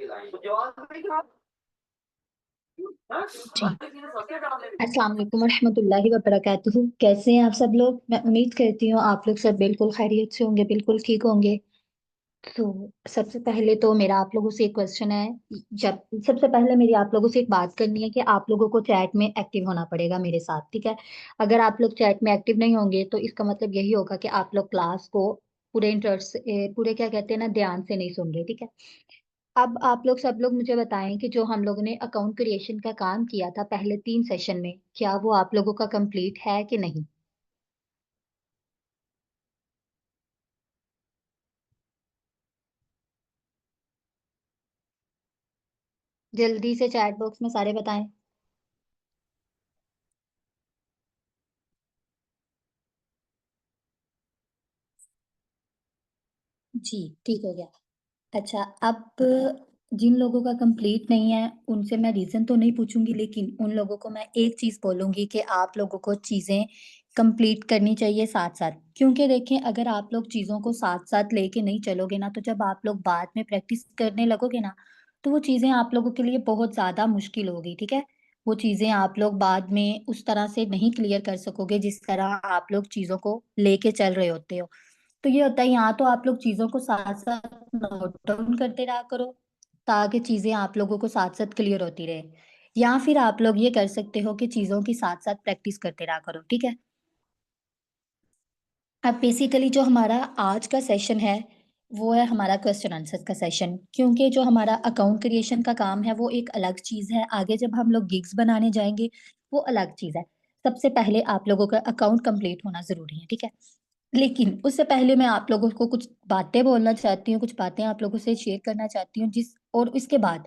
जी। अस्सलाम वालेकुम रहमतुल्लाहि व बरकातुहू। कैसे हैं आप सब लोग? मैं उम्मीद करती हूँ आप लोग सब बिल्कुल खैरियत से होंगे, बिल्कुल ठीक होंगे। तो सबसे पहले तो मेरा आप लोगों से एक क्वेश्चन है। जब सबसे पहले मेरी आप लोगों से एक बात करनी है कि आप लोगों को चैट में एक्टिव होना पड़ेगा मेरे साथ, ठीक है? अगर आप लोग चैट में एक्टिव नहीं होंगे तो इसका मतलब यही होगा कि आप लोग क्लास को पूरे इंटरेस्ट से पूरे क्या कहते हैं ना, ध्यान से नहीं सुन रहे, ठीक है? अब आप लोग सब लोग मुझे बताएं कि जो हम लोगों ने अकाउंट क्रिएशन का काम किया था पहले 3 सेशन में, क्या वो आप लोगों का कंप्लीट है कि नहीं? जल्दी से चैट बॉक्स में सारे बताएं। जी, ठीक हो गया। अच्छा, अब जिन लोगों का कंप्लीट नहीं है उनसे मैं रीजन तो नहीं पूछूंगी, लेकिन उन लोगों को मैं एक चीज बोलूंगी कि आप लोगों को चीजें कंप्लीट करनी चाहिए साथ साथ। क्योंकि देखें, अगर आप लोग चीजों को साथ साथ लेके नहीं चलोगे ना, तो जब आप लोग बाद में प्रैक्टिस करने लगोगे ना, तो वो चीजें आप लोगों के लिए बहुत ज्यादा मुश्किल होगी, ठीक है? वो चीजें आप लोग बाद में उस तरह से नहीं क्लियर कर सकोगे जिस तरह आप लोग चीजों को लेके चल रहे होते हो। तो ये होता है, यहाँ तो आप लोग चीजों को साथ साथ नोट डाउन करते रहा करो, ताकि चीजें आप लोगों को साथ साथ क्लियर होती रहे। या फिर आप लोग ये कर सकते हो कि चीजों की साथ साथ प्रैक्टिस करते रहा करो, ठीक है? अब बेसिकली जो हमारा आज का सेशन है, वो है हमारा क्वेश्चन आंसर का सेशन। क्योंकि जो हमारा अकाउंट क्रिएशन का काम है वो एक अलग चीज है, आगे जब हम लोग गिग्स बनाने जाएंगे वो अलग चीज है। सबसे पहले आप लोगों का अकाउंट कंप्लीट होना जरूरी है, ठीक है? लेकिन उससे पहले मैं आप लोगों को कुछ बातें बोलना चाहती हूँ, कुछ बातें आप लोगों से शेयर करना चाहती हूँ, जिस और इसके बाद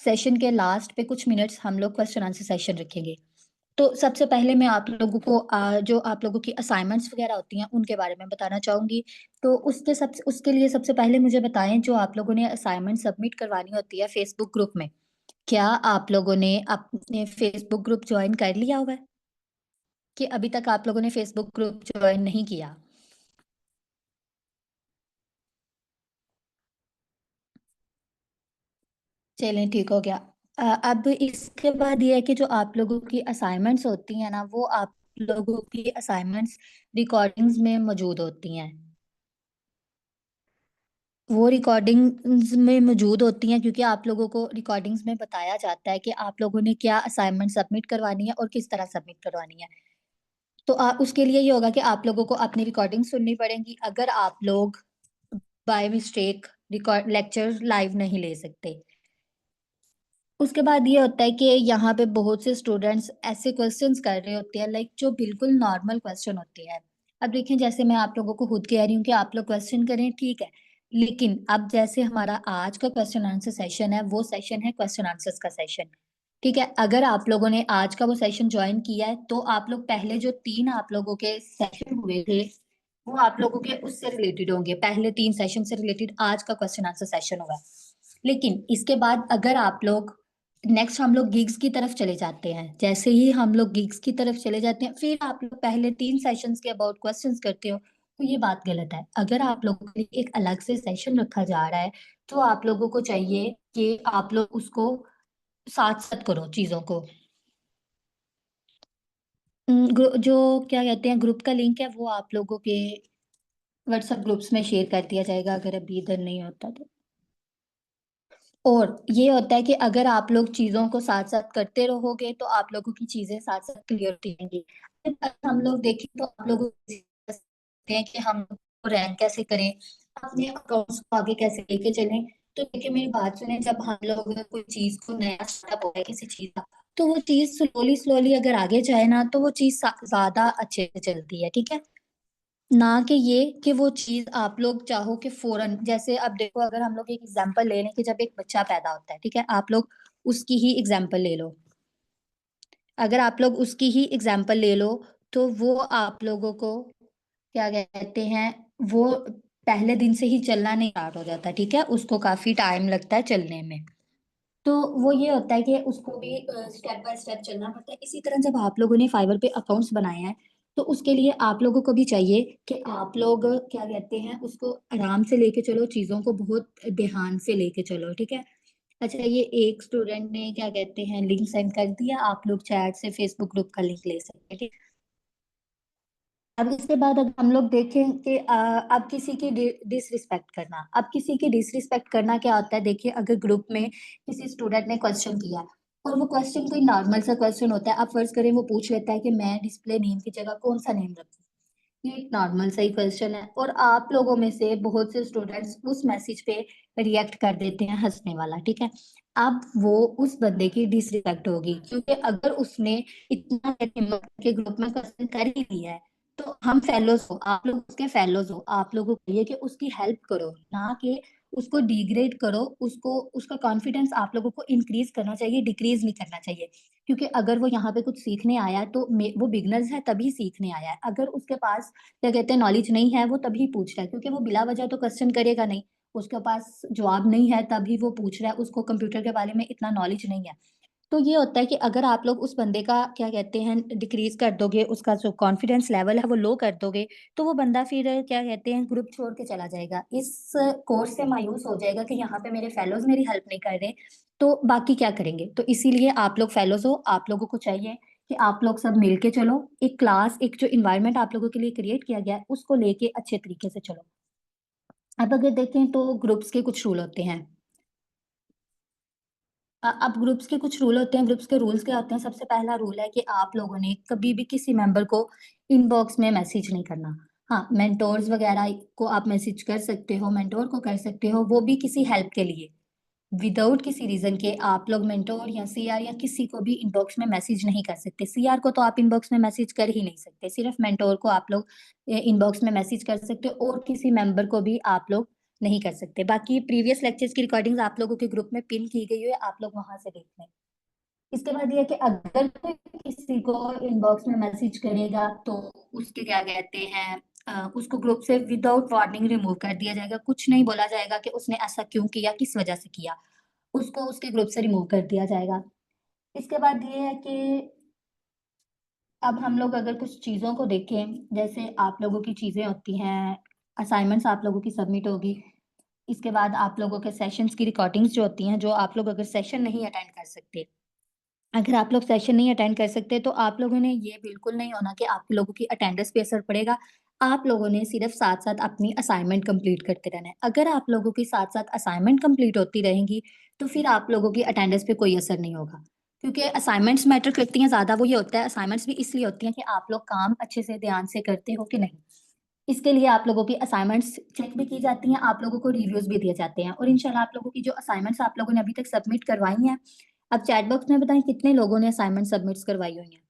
सेशन के लास्ट पे कुछ मिनट्स हम लोग क्वेश्चन आंसर सेशन रखेंगे। तो सबसे पहले मैं आप लोगों को जो आप लोगों की असाइनमेंट्स वगैरह होती हैं उनके बारे में बताना चाहूंगी। तो उसके लिए सबसे पहले मुझे बताएं, जो आप लोगों ने असाइनमेंट सबमिट करवानी होती है फेसबुक ग्रुप में, क्या आप लोगों ने अपने फेसबुक ग्रुप ज्वाइन कर लिया हुआ है, कि अभी तक आप लोगों ने फेसबुक ग्रुप ज्वाइन नहीं किया? चलें, ठीक हो गया। अब इसके बाद ये है कि जो आप लोगों की असाइनमेंट्स होती हैं ना, वो आप लोगों की असाइनमेंट्स रिकॉर्डिंग्स में मौजूद होती हैं। वो रिकॉर्डिंग्स में मौजूद होती हैं क्योंकि आप लोगों को रिकॉर्डिंग्स में बताया जाता है कि आप लोगों ने क्या असाइनमेंट सबमिट करवानी है और किस तरह सबमिट करवानी है। तो उसके लिए ये होगा कि आप लोगों को अपनी रिकॉर्डिंग सुननी पड़ेगी अगर आप लोग by mistake record lecture live नहीं ले सकते। उसके बाद ये होता है कि यहाँ पे बहुत से स्टूडेंट्स ऐसे क्वेश्चंस कर रहे होते हैं, लाइक जो बिल्कुल नॉर्मल क्वेश्चन होते हैं। अब देखें, जैसे मैं आप लोगों को खुद कह रही हूँ कि आप लोग क्वेश्चन करें, ठीक है? लेकिन अब जैसे हमारा आज का क्वेश्चन आंसर सेशन है, वो सेशन है क्वेश्चन आंसर्स का सेशन, ठीक है? अगर आप लोगों ने आज का वो सेशन ज्वाइन किया है तो आप लोग पहले जो 3 आप लोगों के सेशन हुए थे वो आप लोगों के उससे रिलेटेड होंगे, पहले 3 सेशन से रिलेटेड आज का क्वेश्चन आंसर सेशन होगा। लेकिन इसके बाद अगर आप लोग नेक्स्ट हम लोग गिग्स की तरफ चले जाते हैं, जैसे ही हम लोग गिग्स की तरफ चले जाते हैं फिर आप लोग पहले 3 सेशंस के अबाउट क्वेश्चंस करते हो, तो ये बात गलत है। अगर आप लोगों के लिए एक अलग से सेशन रखा जा रहा है तो आप लोगों को चाहिए कि आप लोग उसको साथ साथ करो चीजों को। जो क्या कहते हैं, ग्रुप का लिंक है वो आप लोगों के व्हाट्सएप ग्रुप्स में शेयर कर दिया जाएगा अगर अभी इधर नहीं होता तो। और ये होता है कि अगर आप लोग चीजों को साथ साथ करते रहोगे तो आप लोगों की चीजें साथ साथ क्लियर होती रहेंगी। अगर हम लोग देखें तो आप लोग सकते हैं कि हम रैंक कैसे करें, अपने अकाउंट्स को आगे कैसे लेके चलें। तो देखिए, मेरी बात सुने, जब हम लोग कोई चीज को नया स्टार्टअप हो है किसी चीज का, तो वो चीज स्लोली स्लोली अगर आगे जाए ना, तो वो चीज ज्यादा अच्छे से चलती है, ठीक है? ना कि ये कि वो चीज आप लोग चाहो कि फौरन, जैसे अब देखो, अगर हम लोग एक एग्जांपल ले लें कि जब एक बच्चा पैदा होता है, ठीक है? आप लोग उसकी ही एग्जांपल ले लो। अगर आप लोग उसकी ही एग्जांपल ले लो तो वो आप लोगों को क्या कहते हैं, वो पहले दिन से ही चलना नहीं स्टार्ट हो जाता, ठीक है? उसको काफी टाइम लगता है चलने में। तो वो ये होता है कि उसको भी स्टेप बाय स्टेप चलना पड़ता है। इसी तरह जब आप लोगों ने फाइवर पे अकाउंट्स बनाए हैं, तो उसके लिए आप लोगों को भी चाहिए कि आप लोग क्या कहते हैं, उसको आराम से लेके चलो, चीजों को बहुत ध्यान से लेके चलो, ठीक है? अच्छा, ये एक स्टूडेंट ने क्या कहते हैं लिंक सेंड कर दिया, आप लोग चैट से फेसबुक ग्रुप का लिंक ले सकते हैं, ठीक। अब इसके बाद अगर हम लोग देखें कि अब किसी की डिसरिस्पेक्ट करना, अब किसी की डिसरिस्पेक्ट करना क्या होता है, देखिए अगर ग्रुप में किसी स्टूडेंट ने क्वेश्चन किया और वो क्वेश्चन कोई नॉर्मल सा क्वेश्चन होता है, अब फर्ज करें वो पूछ लेता है कि मैं डिस्प्ले नेम की जगह कौन सा नेम रखूं। ये एक नॉर्मल सा ही क्वेश्चन है और आप लोगों में से बहुत से स्टूडेंट्स उस मैसेज पे रिएक्ट कर देते हैं हंसने वाला, ठीक है। अब वो उस बंदे की डिसरिस्पेक्ट होगी, क्योंकि अगर उसने इतना हिम्मत के ग्रुप में क्वेश्चन कर ही लिया है, तो हम फेलोज हो, आप लोग उसके फेलोज हो, आप लोगों को ये कि उसकी हेल्प करो, ना कि उसको डिग्रेड करो। उसको उसका कॉन्फिडेंस आप लोगों को इंक्रीज करना चाहिए, डिक्रीज नहीं करना चाहिए। क्योंकि अगर वो यहाँ पे कुछ सीखने आया है तो वो बिगनर्स है तभी सीखने आया है। अगर उसके पास क्या कहते हैं नॉलेज नहीं है वो तभी पूछ रहा है, क्योंकि वो बिला वजह तो क्वेश्चन करेगा नहीं। उसके पास जवाब नहीं है तभी वो पूछ रहा है, उसको कंप्यूटर के बारे में इतना नॉलेज नहीं है। तो ये होता है कि अगर आप लोग उस बंदे का क्या कहते हैं डिक्रीज कर दोगे, उसका जो कॉन्फिडेंस लेवल है वो लो कर दोगे, तो वो बंदा फिर क्या कहते हैं ग्रुप छोड़ के चला जाएगा। इस कोर्स से मायूस हो जाएगा कि यहाँ पे मेरे फेलोज मेरी हेल्प नहीं कर रहे, तो बाकी क्या करेंगे। तो इसीलिए आप लोग फेलोज हो, आप लोगों को चाहिए कि आप लोग सब मिल के चलो, एक क्लास, एक जो इन्वायरमेंट आप लोगों के लिए क्रिएट किया गया है उसको लेके अच्छे तरीके से चलो। अब अगर देखें तो ग्रुप्स के कुछ रूल होते हैं। अब ग्रुप्स के कुछ रूल होते हैं, ग्रुप्स के रूल्स क्या होते हैं। सबसे पहला रूल है कि आप लोगों ने कभी भी किसी मेंबर को इनबॉक्स में मैसेज नहीं करना। हाँ, मेंटोर्स वगैरह को आप मैसेज कर सकते हो, मेंटोर को कर सकते हो, वो भी किसी हेल्प के लिए। विदाउट किसी रीजन के आप लोग मेंटोर या सीआर या किसी को भी इनबॉक्स में मैसेज नहीं कर सकते। सीआर को तो आप इनबॉक्स में मैसेज कर ही नहीं सकते, सिर्फ मेंटोर को आप लोग इनबॉक्स में मैसेज कर सकते हो, और किसी मेंबर को भी आप लोग नहीं कर सकते। बाकी प्रीवियस लेक्चर्स की रिकॉर्डिंग्स आप लोगों के ग्रुप में पिन की गई है, आप लोग वहां से देख लें। इसके बाद ये है कि अगर कोई किसी को इनबॉक्स में मैसेज करेगा तो उसके क्या कहते हैं उसको ग्रुप से विदाउट वार्निंग रिमूव कर दिया जाएगा। कुछ नहीं बोला जाएगा कि उसने ऐसा क्यों किया, किस वजह से किया, उसको उसके ग्रुप से रिमूव कर दिया जाएगा। इसके बाद ये है कि अब हम लोग अगर कुछ चीज़ों को देखें, जैसे आप लोगों की चीज़ें होती हैं, असाइनमेंट्स आप लोगों की सबमिट होगी। इसके बाद आप लोगों के सेशंस की रिकॉर्डिंग्स जो होती हैं, जो आप लोग अगर सेशन नहीं अटेंड कर सकते, अगर आप लोग सेशन नहीं अटेंड कर सकते, तो आप लोगों ने ये बिल्कुल नहीं होना कि आप लोगों की अटेंडेंस पे असर पड़ेगा। आप लोगों ने सिर्फ़ साथ-साथ अपनी असाइनमेंट कंप्लीट करते रहना है। अगर आप लोगों की साथ-साथ असाइनमेंट कंप्लीट होती रहेंगी, तो फिर आप लोगों की अटेंडेंस पे कोई असर नहीं होगा। क्योंकि असाइनमेंट्स मैटर करती हैं ज़्यादा, वो ये होता है असाइनमेंट्स भी इसलिए होती हैं कि आप लोग काम अच्छे से ध्यान से करते हो कि नहीं। इसके लिए आप लोगों की असाइनमेंट्स चेक भी की जाती हैं, आप लोगों को रिव्यूज़ भी दिए जाते हैं, और इंशाल्लाह आप लोगों की जो असाइनमेंट्स आप लोगों ने अभी तक सबमिट करवाई हैं, आप चैट बॉक्स में बताएँ कितने लोगों ने असाइनमेंट सबमिट्स करवाई हुई हैं।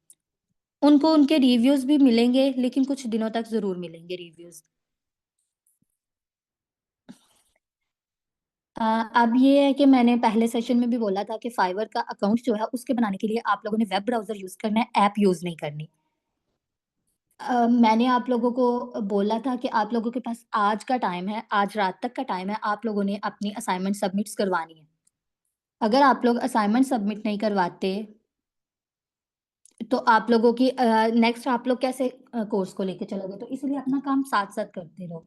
उनको उनके रिव्यूज़ भी मिलेंगे, लेकिन कुछ दिनों तक ज़रूर मिलेंगे रिव्यूज़। अब ये है कि मैंने पहले सेशन में भी बोला था कि फाइवर का अकाउंट जो है उसके बनाने के लिए आप लोगों ने वेब ब्राउज़र यूज़ करना है, ऐप यूज़ नहीं करनी। मैंने आप लोगों को बोला था कि आप लोगों के पास आज का टाइम है, आज रात तक का टाइम है, आप लोगों ने अपनी असाइनमेंट सबमिट्स करवानी है। अगर आप लोग असाइनमेंट सबमिट नहीं करवाते, तो आप लोगों की नेक्स्ट आप लोग कैसे कोर्स को लेके चलोगे? तो इसलिए अपना काम साथ-साथ करते रहो।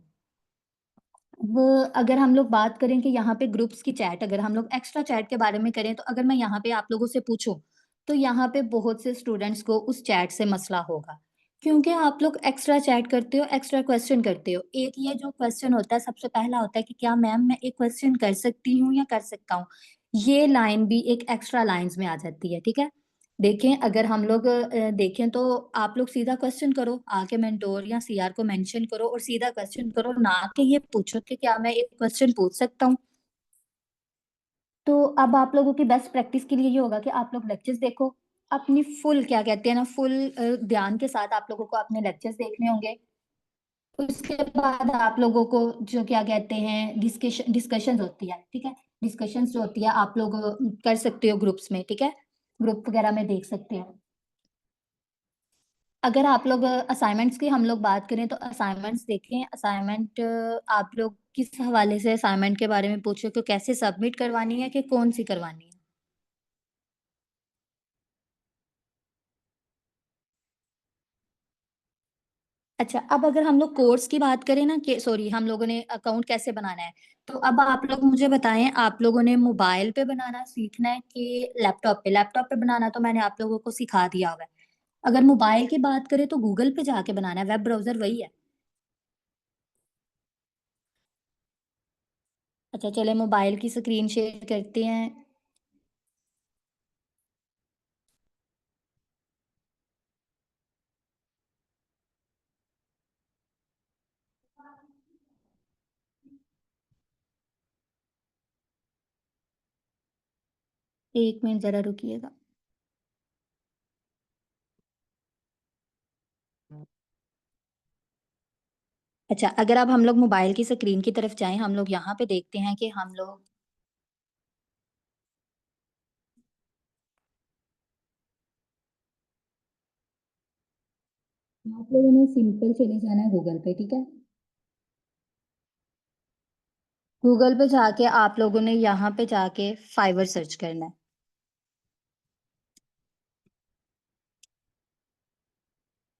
वो अगर हम लोग बात करें कि यहाँ पे ग्रुप्स की चैट, अगर हम लोग एक्स्ट्रा चैट के बारे में करें, तो अगर मैं यहाँ पे आप लोगों से पूछूँ, तो यहाँ पे बहुत से स्टूडेंट्स को उस चैट से मसला होगा। क्योंकि आप लोग एक्स्ट्रा चैट करते हो, एक्स्ट्रा क्वेश्चन करते हो। एक ये जो क्वेश्चन होता है, सबसे पहला होता है कि क्या मैम मैं एक क्वेश्चन कर सकती हूँ या कर सकता हूँ? ये लाइन भी एक एक्स्ट्रा लाइन्स में आ जाती है, ठीक है? देखें, अगर हम लोग देखें तो आप लोग सीधा क्वेश्चन करो, आके मेंटोर या सीआर को मेंशन करो और सीधा क्वेश्चन करो, ना कि ये पूछो कि क्या मैं एक क्वेश्चन पूछ सकता हूँ। तो अब आप लोगों की बेस्ट प्रैक्टिस के लिए ये होगा कि आप लोग लेक्चर्स देखो, अपनी फुल क्या कहते हैं ना, फुल ध्यान के साथ आप लोगों को अपने लेक्चर्स देखने होंगे। उसके बाद आप लोगों को जो क्या कहते हैं डिस्कशंस होती है, ठीक है? डिस्कशंस जो होती है आप लोग कर सकते हो ग्रुप्स में, ठीक है? ग्रुप वगैरह में देख सकते हैं। अगर आप लोग असाइनमेंट्स की हम लोग बात करें, तो असाइनमेंट्स देखें, असाइनमेंट आप लोग किस हवाले से असाइनमेंट के बारे में पूछ रहे हो, कि कैसे सबमिट करवानी है कि कौन-सी करवानी है? अच्छा, अब अगर हम लोग कोर्स की बात करें ना, कि सॉरी हम लोगों ने अकाउंट कैसे बनाना है। तो अब आप लोग मुझे बताएं, आप लोगों ने मोबाइल पे बनाना सीखना है कि लैपटॉप पे? लैपटॉप पे बनाना तो मैंने आप लोगों को सिखा दिया हुआ है। अगर मोबाइल की बात करें तो गूगल पे जाके बनाना है, वेब ब्राउजर वही है। अच्छा चले, मोबाइल की स्क्रीन शेयर करते हैं। 1 मिनट जरा रुकिएगा। अच्छा, अगर अब हम लोग मोबाइल की स्क्रीन की तरफ जाएं, हम लोग यहाँ पे देखते हैं कि हम लोग, आप लोगों ने सिंपल चले जाना है गूगल पे, ठीक है। गूगल पे जाके आप लोगों ने यहाँ पे जाके फाइवर सर्च करना है।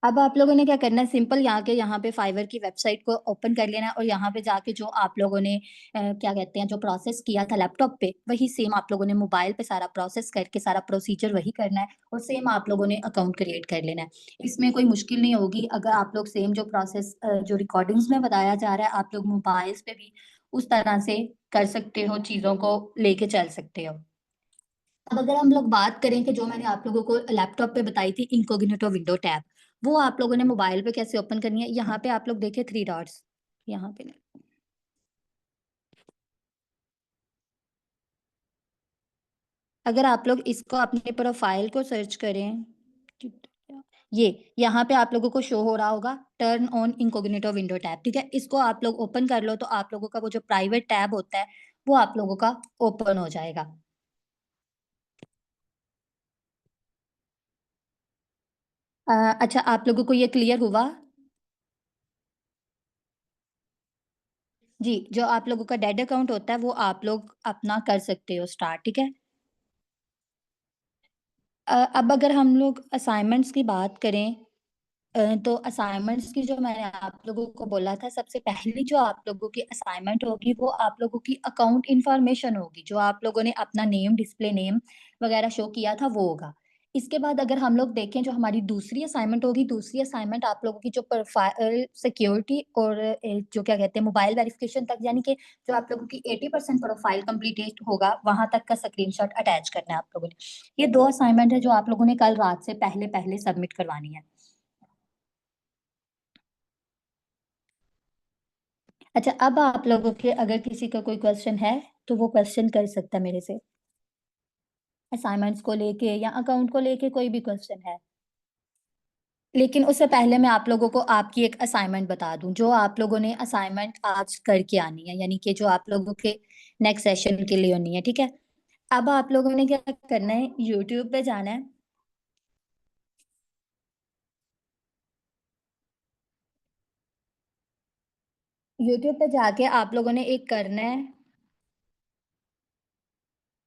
अब आप लोगों ने क्या करना है, सिंपल यहाँ के यहाँ पे फाइवर की वेबसाइट को ओपन कर लेना है, और यहाँ पे जाके जो आप लोगों ने क्या कहते हैं, जो प्रोसेस किया था लैपटॉप पे, वही सेम आप लोगों ने मोबाइल पे सारा प्रोसेस करके सारा प्रोसीजर वही करना है, और सेम आप लोगों ने अकाउंट क्रिएट कर लेना है। इसमें कोई मुश्किल नहीं होगी। अगर आप लोग सेम जो प्रोसेस जो रिकॉर्डिंग्स में बताया जा रहा है, आप लोग मोबाइल्स पे भी उस तरह से कर सकते हो, चीजों को लेके चल सकते हो। अब अगर हम लोग बात करें कि जो मैंने आप लोगों को लैपटॉप पे बताई थी इनकॉग्निटो विंडो टैब, वो आप लोगों ने मोबाइल पे कैसे ओपन करनी है, यहाँ पे आप लोग देखे 3 डॉट्स, यहाँ पे नहीं। अगर आप लोग इसको अपने प्रोफाइल को सर्च करें, ये यहाँ पे आप लोगों को शो हो रहा होगा turn on incognito window tab, ठीक है। इसको आप लोग ओपन कर लो तो आप लोगों का वो जो प्राइवेट टैब होता है वो आप लोगों का ओपन हो जाएगा। अच्छा, आप लोगों को ये क्लियर हुआ? जी, जो आप लोगों का डेड अकाउंट होता है वो आप लोग अपना कर सकते हो स्टार्ट, ठीक है। अब अगर हम लोग असाइनमेंट्स की बात करें, तो असाइनमेंट्स की जो मैंने आप लोगों को बोला था, सबसे पहली जो आप लोगों की असाइनमेंट होगी वो आप लोगों की अकाउंट इंफॉर्मेशन होगी, जो आप लोगों ने अपना नेम, डिस्प्ले नेम वगैरह शो किया था वो होगा। इसके बाद अगर हम लोग देखें, जो हमारी दूसरी असाइनमेंट होगी, दूसरी असाइनमेंट आप लोगों की जो प्रोफाइल सिक्योरिटी और जो क्या कहते हैं मोबाइल वेरिफिकेशन तक, यानी कि जो आप लोगों की 80% प्रोफाइल कंप्लीट होगा वहां तक का स्क्रीनशॉट अटैच करना है आप लोगों ने। ये 2 असाइनमेंट है जो आप लोगों ने कल रात से पहले पहले सबमिट करवानी है। अच्छा, अब आप लोगों के अगर किसी का कोई क्वेश्चन है तो वो क्वेश्चन कर सकता है मेरे से, असाइनमेंट्स को लेके या अकाउंट को लेके कोई भी क्वेश्चन है। लेकिन उससे पहले मैं आप लोगों को आपकी एक असाइनमेंट बता दूं, जो आप लोगों ने असाइनमेंट आज करके आनी है, यानी कि जो आप लोगों के नेक्स्ट सेशन के लिए होनी है, ठीक है। अब आप लोगों ने क्या करना है, यूट्यूब पे जाना है। यूट्यूब पे जाके आप लोगों ने एक करना है,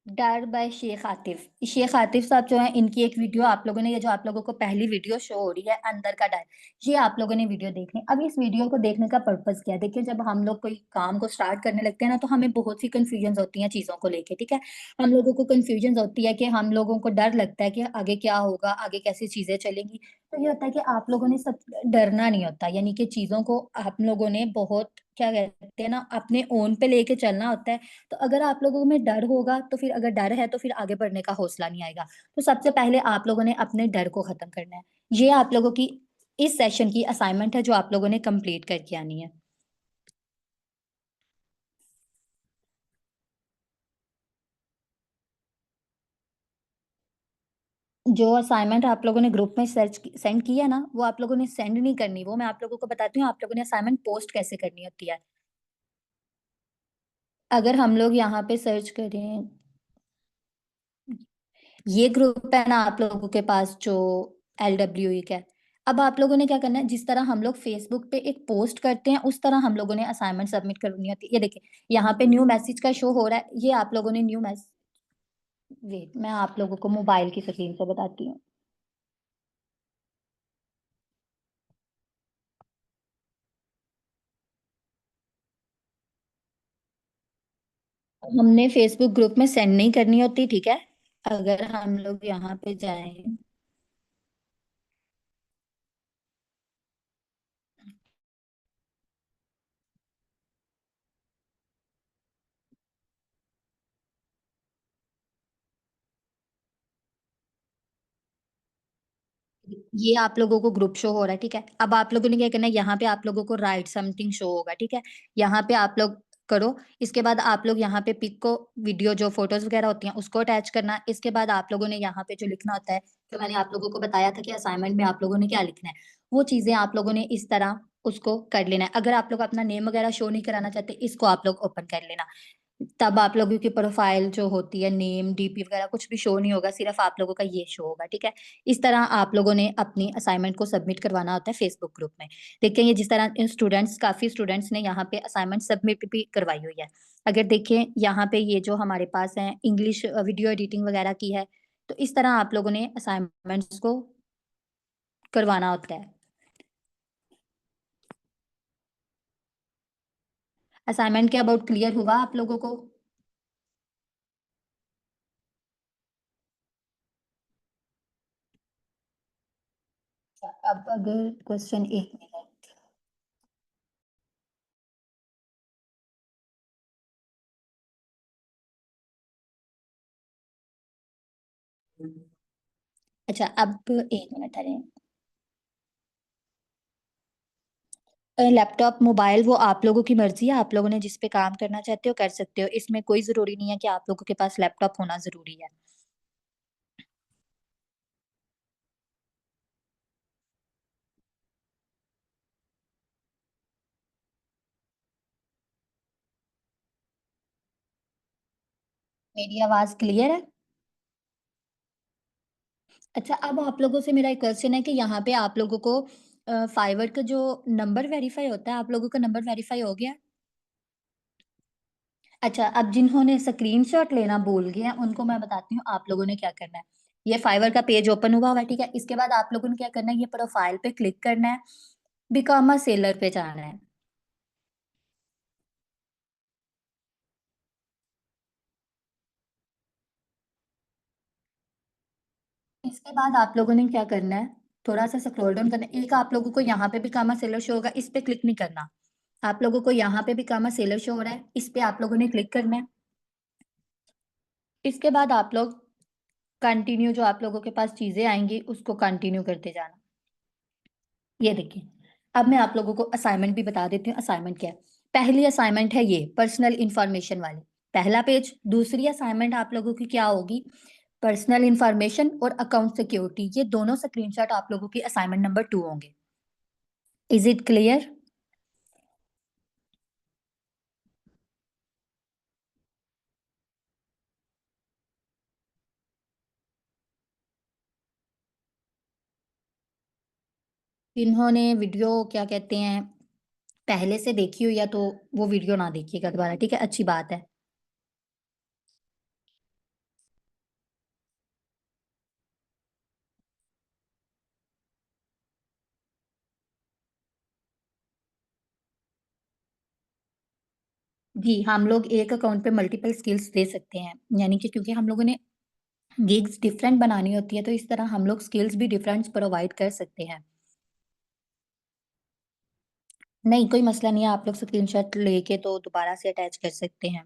डर बाय शेख आतिफ। शेख आतिफ साहब जो है, इनकी एक वीडियो आप लोगों ने, ये जो आप लोगों को पहली वीडियो शो हो रही है अंदर का डर, ये आप लोगों ने वीडियो देखनी। अब इस वीडियो को देखने का पर्पस क्या है, देखिए जब हम लोग कोई काम को स्टार्ट करने लगते हैं ना, तो हमें बहुत सी कंफ्यूजन होती हैं चीजों को लेके, ठीक है। हम लोगों को कंफ्यूजन होती है कि हम लोगों को डर लगता है कि आगे क्या होगा, आगे कैसी चीजें चलेंगी। तो ये होता है कि आप लोगों ने सब डरना नहीं होता, यानी कि चीजों को आप लोगों ने बहुत क्या कहते हैं ना, अपने ओन पे लेके चलना होता है। तो अगर आप लोगों में डर होगा तो फिर, अगर डर है तो फिर आगे बढ़ने का हौसला नहीं आएगा। तो सबसे पहले आप लोगों ने अपने डर को खत्म करना है। ये आप लोगों की इस सेशन की असाइनमेंट है जो आप लोगों ने कंप्लीट करके आनी है। जो असाइनमेंट आप लोगों ने ग्रुप में सर्च सेंड किया ना, वो आप लोगों ने सेंड नहीं करनी, वो मैं आप लोगों को बताती हूँ आप लोगों ने असाइनमेंट पोस्ट कैसे करनी होती है। अगर हम लोग यहाँ पे सर्च करें, ये ग्रुप है ना आप लोगों के पास जो LWE का है। अब आप लोगों ने क्या करना है, जिस तरह हम लोग फेसबुक पे एक पोस्ट करते हैं उस तरह हम लोगों ने असाइनमेंट सबमिट करनी होती है। ये देखिए, यहाँ पे न्यू मैसेज का शो हो रहा है, ये आप लोगों ने न्यू मैसेज, वेट मैं आप लोगों को मोबाइल की स्क्रीन से बताती हूँ। हमने फेसबुक ग्रुप में सेंड नहीं करनी होती, ठीक है। अगर हम लोग यहाँ पे जाएं, ये आप लोगों को ग्रुप शो हो रहा है, ठीक है। अब आप लोगों ने क्या करना है, यहाँ पे आप लोगों को राइट समथिंग शो होगा, ठीक है। यहाँ पे आप लोग करो। इसके बाद आप लोग यहाँ पे पिक को, वीडियो जो फोटोज वगैरह होती हैं उसको अटैच करना। इसके बाद आप लोगों ने यहाँ पे जो लिखना होता है, जो मैंने आप लोगों को बताया था कि असाइनमेंट में आप लोगों ने क्या लिखना है, वो चीजें आप लोगों ने इस तरह उसको कर लेना है। अगर आप लोग अपना नेम वगैरह शो नहीं कराना चाहते, इसको आप लोग ओपन कर लेना। तब आप लोगों की प्रोफाइल जो होती है, नेम डीपी वगैरह कुछ भी शो नहीं होगा, सिर्फ आप लोगों का ये शो होगा, ठीक है। इस तरह आप लोगों ने अपनी असाइनमेंट को सबमिट करवाना होता है फेसबुक ग्रुप में। देखिए ये जिस तरह स्टूडेंट्स, काफी स्टूडेंट्स ने यहाँ पे असाइनमेंट सबमिट भी करवाई हुई है। अगर देखें यहाँ पे ये जो हमारे पास है इंग्लिश वीडियो एडिटिंग वगैरह की है, तो इस तरह आप लोगों ने असाइनमेंट्स को करवाना होता है। असाइनमेंट के अबाउट क्लियर हुआ आप लोगों को? अब अगर क्वेश्चन, एक मिनट। अच्छा, अब एक मिनट, अरे लैपटॉप मोबाइल वो आप लोगों की मर्जी है, आप लोगों ने जिस पे काम करना चाहते हो कर सकते हो, इसमें कोई जरूरी नहीं है कि आप लोगों के पास लैपटॉप होना जरूरी है। मेरी आवाज क्लियर है? अच्छा, अब आप लोगों से मेरा एक क्वेश्चन है कि यहाँ पे आप लोगों को फाइवर का जो नंबर वेरीफाई होता है, आप लोगों का नंबर वेरीफाई हो गया? अच्छा, अब जिन्होंने स्क्रीनशॉट लेना भूल गए हैं उनको मैं बताती हूँ आप लोगों ने क्या करना है। ये फाइवर का पेज ओपन हुआ है, ठीक है। इसके बाद आप लोगों ने क्या करना है, ये प्रोफाइल पे क्लिक करना है, बिकॉम अ सेलर पे जाना है। इसके बाद आप लोगों ने क्या करना है, थोड़ा सा स्क्रॉल डाउन करना है। एक आप लोगों को यहाँ पे भी कामा सेलर शो होगा, इस पे क्लिक नहीं करना। आप लोगों को यहाँ पे भी कामा सेलर शो हो रहा है, इस पे आप लोगों ने क्लिक करना है। इसके बाद आप लोग कंटिन्यू, जो आप लोगों के पास चीजें आएंगी उसको कंटिन्यू करते जाना। ये देखिए, अब मैं आप लोगों को असाइनमेंट भी बता देती हूँ असाइनमेंट क्या है। पहली असाइनमेंट है ये पर्सनल इंफॉर्मेशन वाली, पहला पेज। दूसरी असाइनमेंट आप लोगों की क्या होगी, पर्सनल इंफॉर्मेशन और अकाउंट सिक्योरिटी, ये दोनों स्क्रीनशॉट आप लोगों की असाइनमेंट नंबर 2 होंगे। Is it clear? इन्होंने वीडियो क्या कहते हैं पहले से देखी हुई है, तो वो वीडियो ना देखिएगा दोबारा, ठीक है, अच्छी बात है। जी, हम लोग एक अकाउंट पे मल्टीपल स्किल्स दे सकते हैं, यानी कि क्योंकि हम लोगों ने गिग्स डिफरेंट बनानी होती है, तो इस तरह हम लोग स्किल्स भी डिफरेंट प्रोवाइड कर सकते हैं। नहीं, कोई मसला नहीं है, आप लोग स्क्रीनशॉट लेके तो दोबारा से अटैच कर सकते हैं।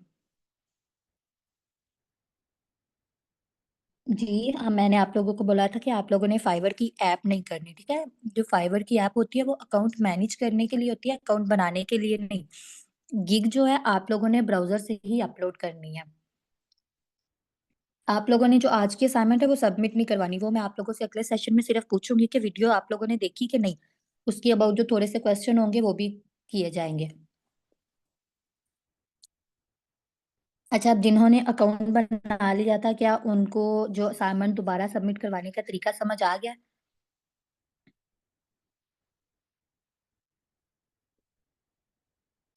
जी हाँ, मैंने आप लोगों को बोला था कि आप लोगों ने फाइवर की ऐप नहीं करनी, ठीक है। जो फाइवर की ऐप होती है वो अकाउंट मैनेज करने के लिए होती है, अकाउंट बनाने के लिए नहीं। गिग जो है आप लोगों ने ब्राउजर से ही अपलोड करनी है। आप लोगों ने जो आज की असाइनमेंट है वो सबमिट नहीं करवानी, वो मैं आप लोगों से अगले सेशन में सिर्फ पूछूंगी कि वीडियो आप लोगों ने देखी कि नहीं। उसके अबाउट जो थोड़े से क्वेश्चन होंगे वो भी किए जाएंगे। अच्छा, अब जिन्होंने अकाउंट बना लिया था, क्या उनको जो असाइनमेंट दोबारा सबमिट करवाने का तरीका समझ आ गया?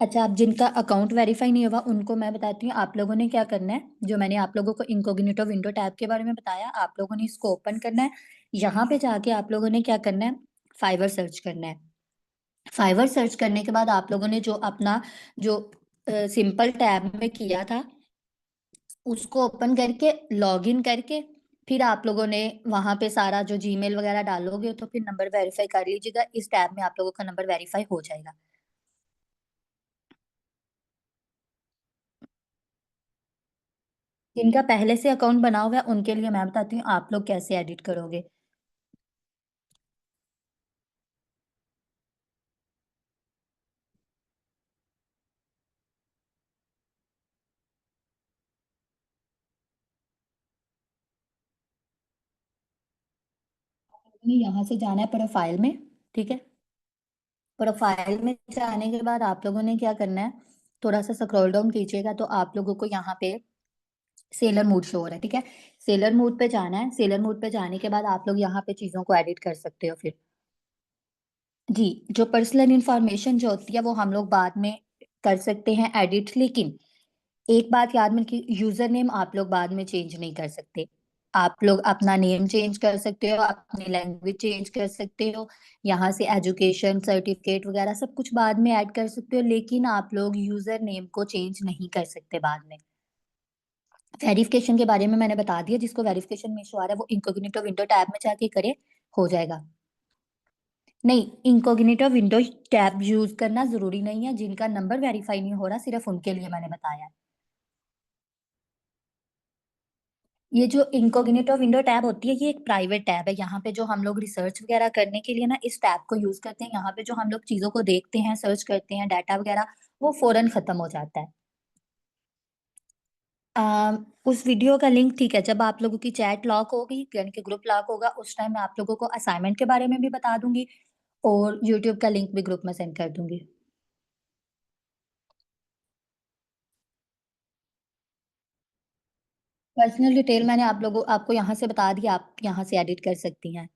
अच्छा, अब जिनका अकाउंट वेरीफाई नहीं हुआ उनको मैं बताती हूँ आप लोगों ने क्या करना है। जो मैंने आप लोगों को इनकोग्निटो विंडो टैब के बारे में बताया, आप लोगों ने इसको ओपन करना है। यहाँ पे जाके आप लोगों ने क्या करना है, फाइवर सर्च करना है। फाइवर सर्च करने के बाद आप लोगों ने जो अपना जो सिंपल टैब में किया था, उसको ओपन करके लॉग इन करके फिर आप लोगों ने वहां पे सारा जो जीमेल वगैरह डालोगे तो फिर नंबर वेरीफाई कर लीजिएगा, इस टैब में आप लोगों का नंबर वेरीफाई हो जाएगा। जिनका पहले से अकाउंट बना हुआ है उनके लिए मैं बताती हूँ आप लोग कैसे एडिट करोगे। यहाँ से जाना है प्रोफाइल में, ठीक है। प्रोफाइल में जाने के बाद आप लोगों ने क्या करना है, थोड़ा सा स्क्रॉल डाउन कीजिएगा तो आप लोगों को यहाँ पे सेलर मोड शो हो रहा है, ठीक है। सेलर मोड पे जाना है, सेलर मोड पे जाने के बाद आप लोग यहाँ पे चीजों को एडिट कर सकते हो फिर। जी, जो पर्सनल इंफॉर्मेशन जो होती है वो हम लोग बाद में कर सकते हैं एडिट, लेकिन एक बात याद में कि यूजर नेम आप लोग बाद में चेंज नहीं कर सकते। आप लोग अपना नेम चेंज कर सकते हो, अपनी लैंग्वेज चेंज कर सकते हो, यहाँ से एजुकेशन सर्टिफिकेट वगैरह सब कुछ बाद में ऐड कर सकते हो, लेकिन आप लोग यूजर नेम को चेंज नहीं कर सकते बाद में। वेरिफिकेशन के बारे में मैंने बता दिया, जिसको वेरिफिकेशन में इशू आ रहा है वो इनकॉग्निटो विंडो टैब में जाके करे, हो जाएगा। नहीं, इनकॉग्निटो विंडो टैब यूज करना जरूरी नहीं है, जिनका नंबर वेरीफाई नहीं हो रहा सिर्फ उनके लिए मैंने बताया है। ये जो इनकॉग्निटो विंडो टैब होती है ये एक प्राइवेट टैब है, यहाँ पे जो हम लोग रिसर्च वगैरह करने के लिए ना इस टैब को यूज करते हैं, यहाँ पे जो हम लोग चीजों को देखते हैं सर्च करते हैं डाटा वगैरह वो फौरन खत्म हो जाता है। उस वीडियो का लिंक, ठीक है, जब आप लोगों की चैट लॉक होगी यानी कि ग्रुप लॉक होगा उस टाइम मैं आप लोगों को असाइनमेंट के बारे में भी बता दूंगी और यूट्यूब का लिंक भी ग्रुप में सेंड कर दूंगी। पर्सनल डिटेल मैंने आप लोगों आपको यहाँ से बता दिया, आप यहाँ से एडिट कर सकती हैं।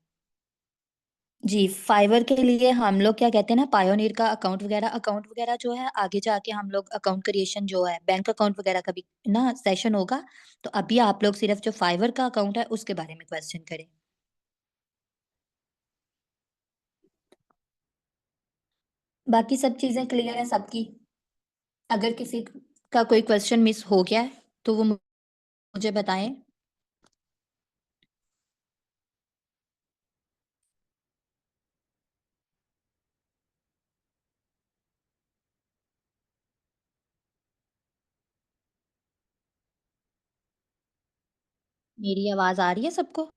जी, फाइवर के लिए हम लोग क्या कहते हैं ना, पायोनियर का अकाउंट वगैरह जो है आगे जाके हम लोग अकाउंट क्रिएशन जो है बैंक अकाउंट वगैरह का भी ना सेशन होगा। तो अभी आप लोग सिर्फ जो फाइवर का अकाउंट है उसके बारे में क्वेश्चन करें। बाकी सब चीजें क्लियर है सबकी। अगर किसी का कोई क्वेश्चन मिस हो गया है तो वो मुझे बताएं। मेरी आवाज आ रही है सबको?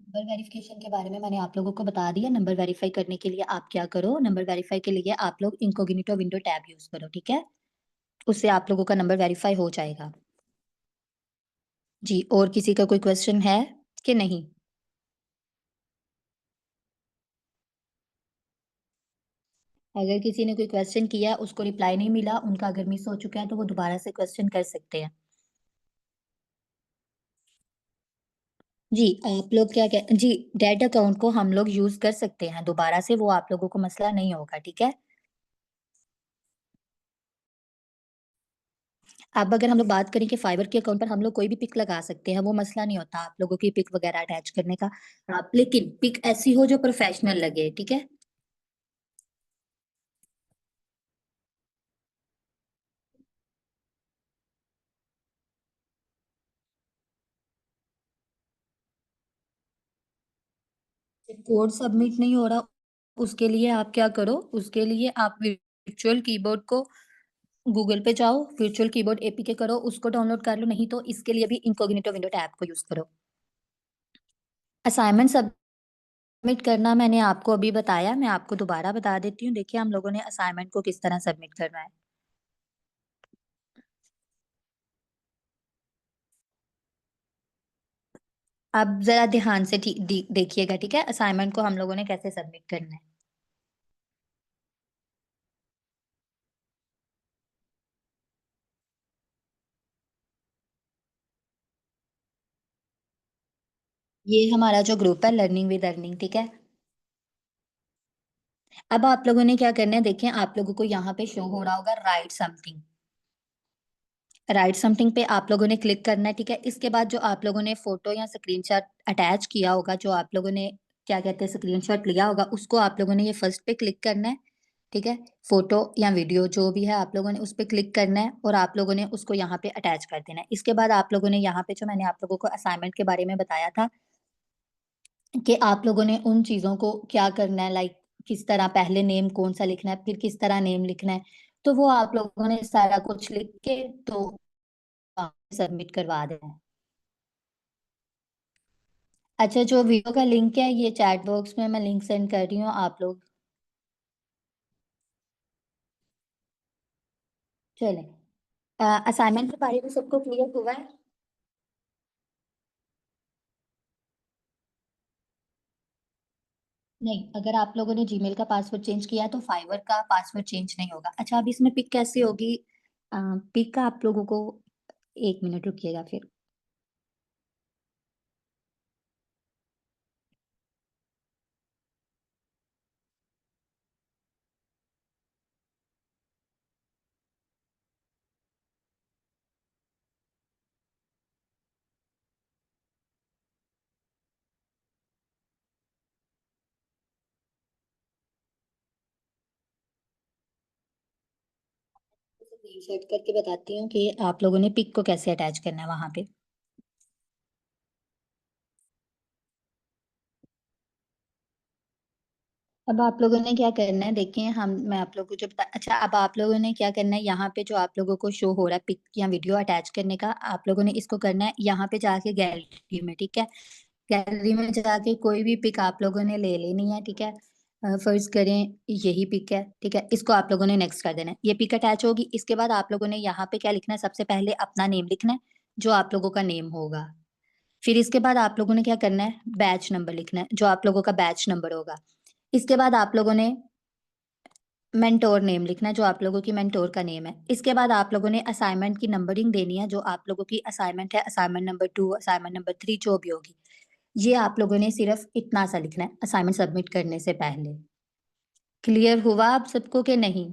नंबर वेरिफिकेशन के बारे में मैंने आप लोगों को बता दिया। नंबर वेरीफाई करने के लिए आप क्या करो, नंबर वेरीफाई के लिए आप लोग इनकॉग्निटो विंडो टैब यूज करो, ठीक है। उससे आप लोगों का नंबर वेरीफाई हो जाएगा। जी, और किसी का कोई क्वेश्चन है कि नहीं? अगर किसी ने कोई क्वेश्चन किया उसको रिप्लाई नहीं मिला, उनका अगर मिस हो चुका है तो वो दोबारा से क्वेश्चन कर सकते हैं। जी, आप लोग क्या कह जी, डेट अकाउंट को हम लोग यूज कर सकते हैं दोबारा से, वो आप लोगों को मसला नहीं होगा, ठीक है। अब अगर हम लोग बात करें कि फाइबर के अकाउंट पर हम लोग कोई भी पिक लगा सकते हैं, वो मसला नहीं होता आप लोगों की पिक वगैरह अटैच करने का। आप लेकिन पिक ऐसी हो जो प्रोफेशनल लगे, ठीक है। कोड सबमिट नहीं हो रहा, उसके लिए आप क्या करो, उसके लिए आप वर्चुअल कीबोर्ड को गूगल पे जाओ, वर्चुअल कीबोर्ड एपीके करो, उसको डाउनलोड कर लो, नहीं तो इसके लिए भी इनकॉग्निटो विंडो टैब को यूज करो। असाइनमेंट सबमिट करना मैंने आपको अभी बताया, मैं आपको दोबारा बता देती हूँ। देखिए हम लोगों ने असाइनमेंट को किस तरह सबमिट करना है। अब जरा ध्यान से देखिएगा, ठीक है, असाइनमेंट को हम लोगों ने कैसे सबमिट करना है। ये हमारा जो ग्रुप है लर्निंग विद अर्निंग, ठीक है। अब आप लोगों ने क्या करना है, देखें आप लोगों को यहाँ पे शो हो रहा होगा राइट समथिंग। राइट समथिंग पे आप लोगों ने क्लिक करना है, ठीक है। इसके बाद जो आप लोगों ने फोटो या स्क्रीनशॉट अटैच किया होगा, जो आप लोगों ने क्या कहते हैं स्क्रीनशॉट लिया होगा, उसको आप लोगों ने ये फर्स्ट पे क्लिक करना है, ठीक है। फोटो या वीडियो जो भी है आप लोगों ने उस पे क्लिक करना है और आप लोगों ने उसको यहाँ पे अटैच कर देना है। इसके बाद आप लोगों ने यहाँ पे जो मैंने आप लोगों को असाइनमेंट के बारे में बताया था कि आप लोगों ने उन चीज़ों को क्या करना है, लाइक किस तरह पहले नेम कौन सा लिखना है, फिर किस तरह नेम लिखना है, तो वो आप लोगों ने सारा कुछ लिख के तो सबमिट करवा देना है। अच्छा, जो वीडियो का लिंक है ये चैट बॉक्स में मैं लिंक सेंड कर रही हूँ, आप लोग चलें। असाइनमेंट के बारे में सबको क्लियर हुआ है? नहीं, अगर आप लोगों ने जीमेल का पासवर्ड चेंज किया है तो फाइवर का पासवर्ड चेंज नहीं होगा। अच्छा, अब इसमें पिक कैसे होगी? पिक का आप लोगों को 1 मिनट रुकिएगा फिर। स्क्रीनशॉट करके बताती हूँ कि आप लोगों ने पिक को कैसे अटैच करना है वहां पे। अब आप लोगों ने क्या करना है, देखिए हम मैं आप लोगों को जो बता, अच्छा अब आप लोगों ने क्या करना है, यहाँ पे जो आप लोगों को शो हो रहा है पिक या वीडियो अटैच करने का, आप लोगों ने इसको करना है यहाँ पे जाके गैलरी में, ठीक है। गैलरी में जाके कोई भी पिक आप लोगों ने ले लेनी है, ठीक है। फर्ज करें यही पिक है, ठीक है, इसको आप लोगों ने नेक्स्ट कर देना है, ये पिक अटैच होगी। इसके बाद आप लोगों ने यहाँ पे क्या लिखना है, सबसे पहले अपना नेम लिखना है, जो आप लोगों का नेम होगा। फिर इसके बाद आप लोगों ने क्या करना है, बैच नंबर लिखना है, जो आप लोगों का बैच नंबर होगा। इसके बाद आप लोगों ने मेंटोर नेम लिखना है, जो आप लोगों की मेंटोर का नेम है। इसके बाद आप लोगों ने असाइनमेंट की नंबरिंग देनी है, जो आप लोगों की असाइनमेंट है, असाइनमेंट नंबर 2, असाइनमेंट नंबर 3 जो भी होगी। ये आप लोगों ने सिर्फ इतना सा लिखना है असाइनमेंट सबमिट करने से पहले। क्लियर हुआ आप सबको कि नहीं?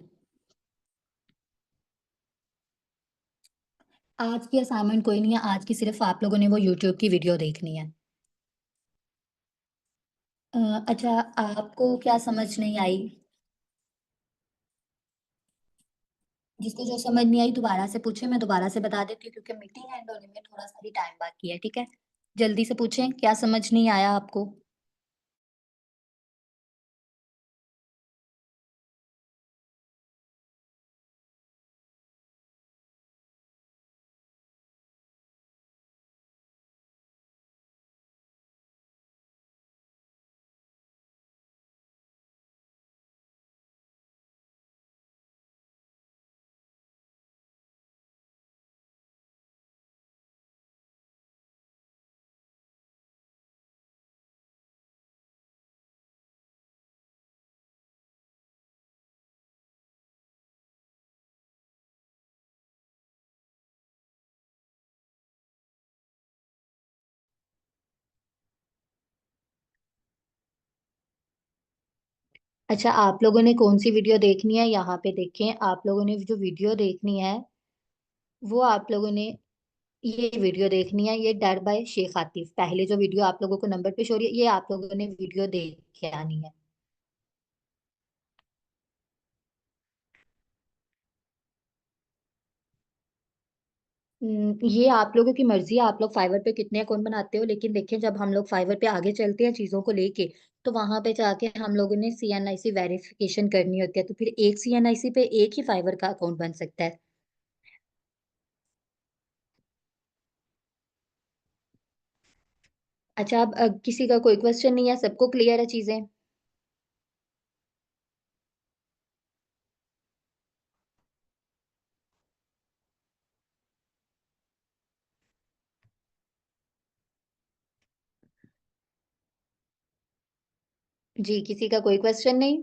आज की असाइनमेंट कोई नहीं है, आज की सिर्फ आप लोगों ने वो यूट्यूब की वीडियो देखनी है। अ, अच्छा, आपको क्या समझ नहीं आई? जिसको जो समझ नहीं आई दोबारा से पूछे, मैं दोबारा से बता देती हूँ क्योंकि मीटिंग एंड होने में थोड़ा सा भी टाइम बाकी है, ठीक है। जल्दी से पूछें क्या समझ नहीं आया आपको। अच्छा, आप लोगों ने कौन सी वीडियो देखनी है, यहाँ पे देखें। आप लोगों ने जो वीडियो देखनी है वो आप लोगों ने ये वीडियो देखनी है, ये डर बाय शेख आतिफ। पहले जो वीडियो आप लोगों को नंबर पे शो रही है, ये आप लोगों ने वीडियो देख के आनी है। ये आप लोगों की मर्जी है, आप लोग फाइवर पे कितने अकाउंट बनाते हो, लेकिन देखें जब हम लोग फाइवर पे आगे चलते हैं चीजों को लेके, तो वहां पे जाके हम लोगों ने सीएनआईसी वेरिफिकेशन करनी होती है, तो फिर एक सीएनआईसी पे एक ही फाइवर का अकाउंट बन सकता है। अच्छा, अब किसी का कोई क्वेश्चन नहीं है, सबको क्लियर है चीजें? जी, किसी का कोई क्वेश्चन नहीं?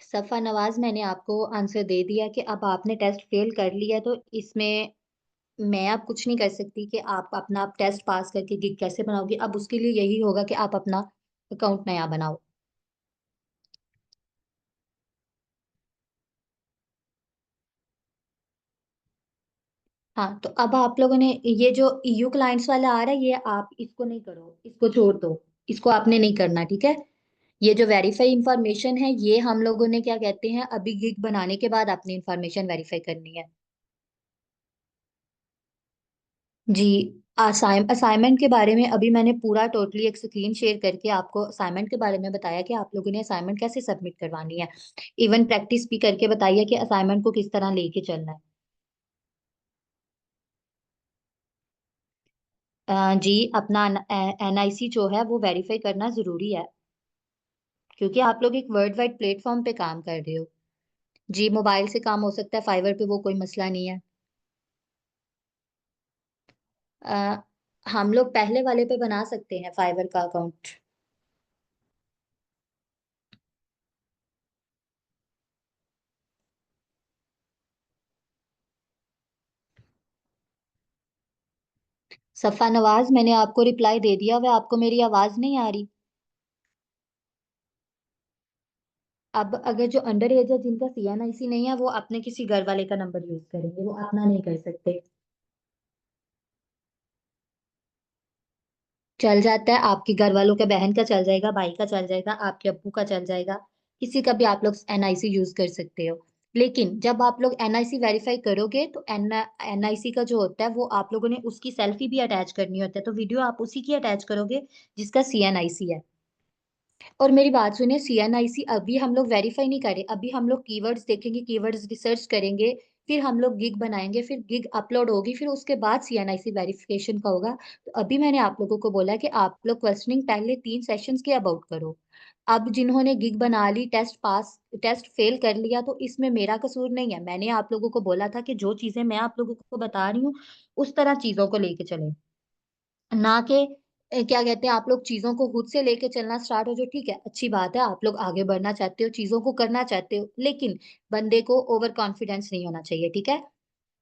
सफ़ा नवाज़, मैंने आपको आंसर दे दिया कि अब आपने टेस्ट फ़ेल कर लिया, तो इसमें मैं अब कुछ नहीं कर सकती कि आप अपना आप टेस्ट पास करके गिग कैसे बनाओगे। अब उसके लिए यही होगा कि आप अपना अकाउंट नया बनाओ। हाँ, तो अब आप लोगों ने ये जो ईयू क्लाइंट्स वाला आ रहा है, ये आप इसको नहीं करो, इसको छोड़ दो। इसको आपने नहीं करना, ठीक है? ये जो वेरीफाई इंफॉर्मेशन है, ये हम लोगों ने क्या कहते हैं, अभी गिग बनाने के बाद अपनी इंफॉर्मेशन वेरीफाई करनी है। जी, असाइनमेंट के बारे में अभी मैंने पूरा टोटली एक स्क्रीन शेयर करके आपको असाइनमेंट के बारे में बताया कि आप लोगों ने असाइनमेंट कैसे सबमिट करवानी है। इवन प्रैक्टिस भी करके बताइए कि असाइनमेंट को किस तरह लेके चलना है। जी, अपना एनआईसी जो है वो वेरीफाई करना जरूरी है, क्योंकि आप लोग एक वर्ल्ड वाइड प्लेटफॉर्म पे काम कर रहे हो। जी, मोबाइल से काम हो सकता है, फाइवर पे वो कोई मसला नहीं है। अ, हम लोग पहले वाले पे बना सकते हैं फाइवर का अकाउंट। सफ़ा नवाज, मैंने आपको रिप्लाई दे दिया, वह आपको मेरी आवाज नहीं आ रही? अब अगर जो अंडर एज है, जिनका सीएनआईसी नहीं है, वो अपने किसी घर वाले का नंबर यूज करेंगे, वो अपना नहीं कर सकते। चल जाता है, आपके घर वालों के बहन का चल जाएगा, भाई का चल जाएगा, आपके अब्बू का चल जाएगा, किसी का भी आप लोग एनआईसी यूज कर सकते हो। लेकिन जब आप लोग एनआईसी वेरीफाई करोगे, तो एनआईसी का जो होता है, वो आप लोगों ने उसकी सेल्फी भी अटैच करनी होती है, तो वीडियो आप उसी की अटैच करोगे जिसका सीएनआईसी है। और मेरी बात सुनिए, सीएनआईसी अभी हम लोग वेरीफाई नहीं करें, अभी हम लोग कीवर्ड्स देखेंगे, कीवर्ड्स रिसर्च करेंगे, फिर हम लोग गिग बनाएंगे, फिर गिग अपलोड होगी, फिर उसके बाद सीएनआईसी वेरिफिकेशन का होगा। तो अभी मैंने आप लोगों को बोला कि आप लोग क्वेश्चनिंग पहले 3 सेशंस के अबाउट करो। अब जिन्होंने गिग बना ली, टेस्ट फेल कर लिया, तो इसमें मेरा कसूर नहीं है। मैंने आप लोगों को बोला था कि जो चीजें मैं आप लोगों को बता रही हूँ, उस तरह चीजों को लेके चले, ना कि क्या कहते हैं, आप लोग चीजों को खुद से लेके चलना स्टार्ट हो। जो ठीक है, अच्छी बात है, आप लोग आगे बढ़ना चाहते हो, चीजों को करना चाहते हो, लेकिन बंदे को ओवर कॉन्फिडेंस नहीं होना चाहिए, ठीक है?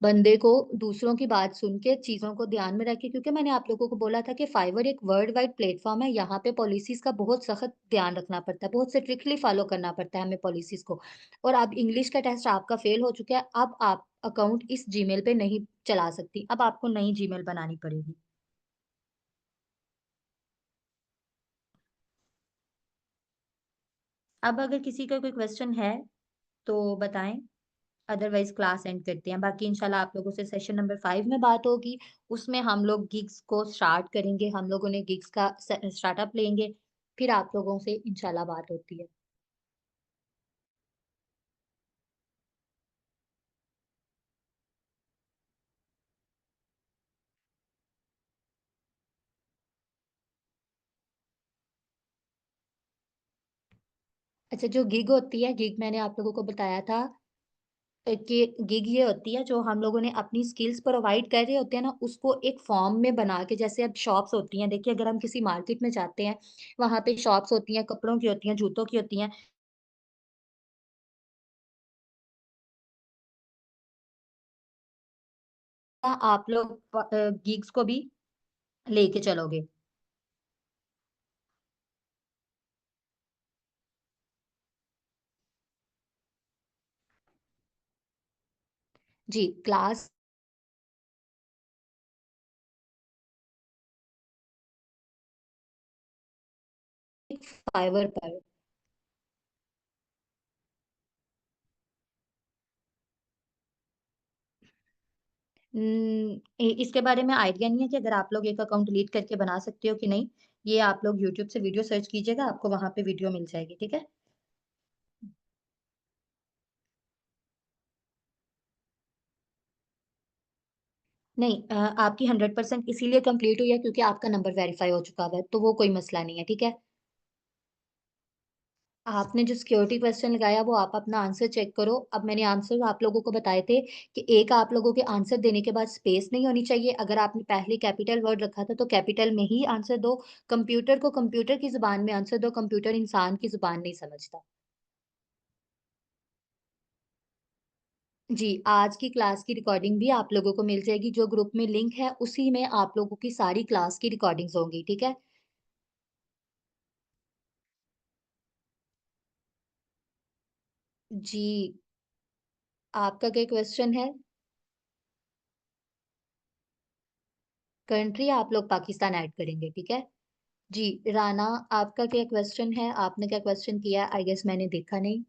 बंदे को दूसरों की बात सुन के चीजों को ध्यान में रखे, क्योंकि मैंने आप लोगों को बोला था कि फाइवर एक वर्ल्ड वाइड प्लेटफॉर्म है, यहाँ पे पॉलिसीज का बहुत सख्त ध्यान रखना पड़ता है, बहुत स्ट्रिक्टली फॉलो करना पड़ता है हमें पॉलिसीज को। और अब इंग्लिश का टेस्ट आपका फेल हो चुका है, अब आप अकाउंट इस जीमेल पे नहीं चला सकती, अब आपको नई जीमेल बनानी पड़ेगी। अब अगर किसी का कोई क्वेश्चन है तो बताएं, अदरवाइज क्लास एंड करते हैं। बाकी इंशाल्लाह आप लोगों से सेशन नंबर 5 में बात होगी। उसमें हम लोग गिग्स को स्टार्ट करेंगे, हम लोगों ने गिग्स का स्टार्टअप लेंगे, फिर आप लोगों से इंशाल्लाह बात होती है। अच्छा, जो गिग होती है, गिग मैंने आप लोगों को बताया था कि गिग ये होती है, जो हम लोगों ने अपनी स्किल्स प्रोवाइड कर रहे होते हैं ना, उसको एक फॉर्म में बना के, जैसे अब शॉप्स होती हैं, देखिए अगर हम किसी मार्केट में जाते हैं, वहां पे शॉप्स होती हैं, कपड़ों की होती हैं, जूतों की होती हैं। आप लोग गिग्स को भी लेके चलोगे? जी, क्लास फाइवर पर। इसके बारे में आइडिया नहीं है कि अगर आप लोग एक अकाउंट डिलीट करके बना सकते हो कि नहीं। ये आप लोग यूट्यूब से वीडियो सर्च कीजिएगा, आपको वहां पे वीडियो मिल जाएगी, ठीक है? नहीं, आपकी 100% इसीलिए कंप्लीट हुई है क्योंकि आपका नंबर वेरीफाई हो चुका है, तो वो कोई मसला नहीं है, ठीक है? आपने जो सिक्योरिटी क्वेश्चन लगाया, वो आप अपना आंसर चेक करो। अब मैंने आंसर आप लोगों को बताए थे कि एक, आप लोगों के आंसर देने के बाद स्पेस नहीं होनी चाहिए। अगर आपने पहले कैपिटल वर्ड रखा था, तो कैपिटल में ही आंसर दो। कंप्यूटर को कंप्यूटर की जुबान में आंसर दो, कंप्यूटर इंसान की जुबान नहीं समझता। जी, आज की क्लास की रिकॉर्डिंग भी आप लोगों को मिल जाएगी, जो ग्रुप में लिंक है उसी में आप लोगों की सारी क्लास की रिकॉर्डिंग्स होंगी, ठीक है? जी, आपका क्या क्वेश्चन है? कंट्री आप लोग पाकिस्तान ऐड करेंगे, ठीक है? जी, राना आपका क्या क्वेश्चन है? आपने क्या क्वेश्चन किया? आई गेस मैंने देखा नहीं।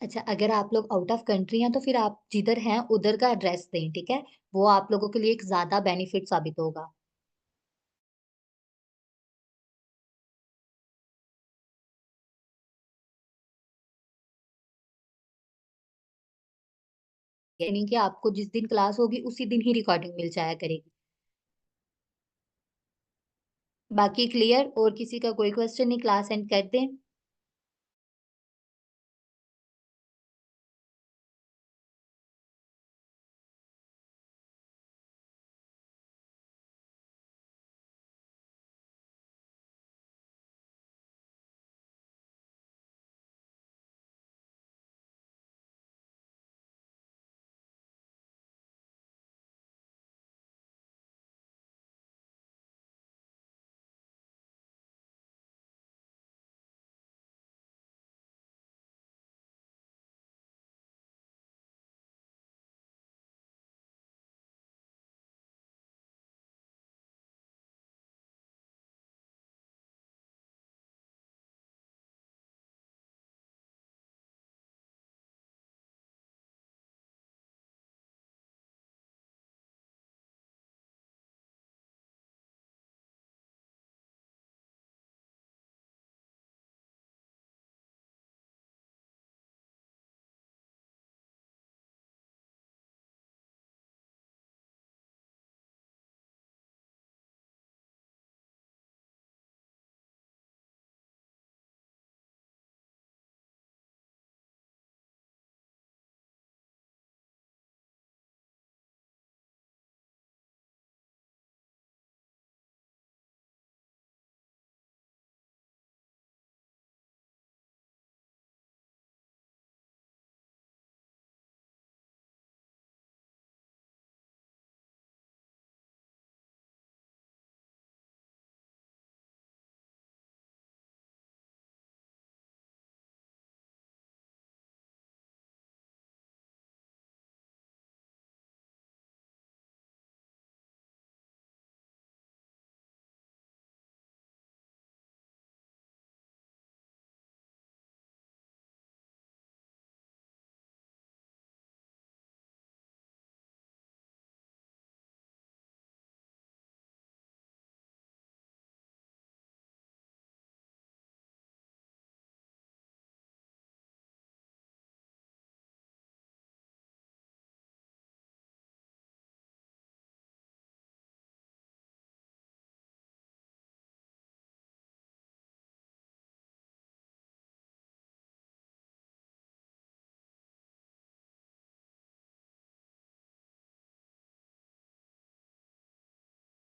अच्छा, अगर आप लोग आउट ऑफ कंट्री हैं तो फिर आप जिधर हैं उधर का एड्रेस दें, ठीक है? वो आप लोगों के लिए एक ज़्यादा बेनिफिट साबित होगा। यानी कि आपको जिस दिन क्लास होगी उसी दिन ही रिकॉर्डिंग मिल जाया करेगी। बाकी क्लियर? और किसी का कोई क्वेश्चन नहीं? क्लास एंड कर दें?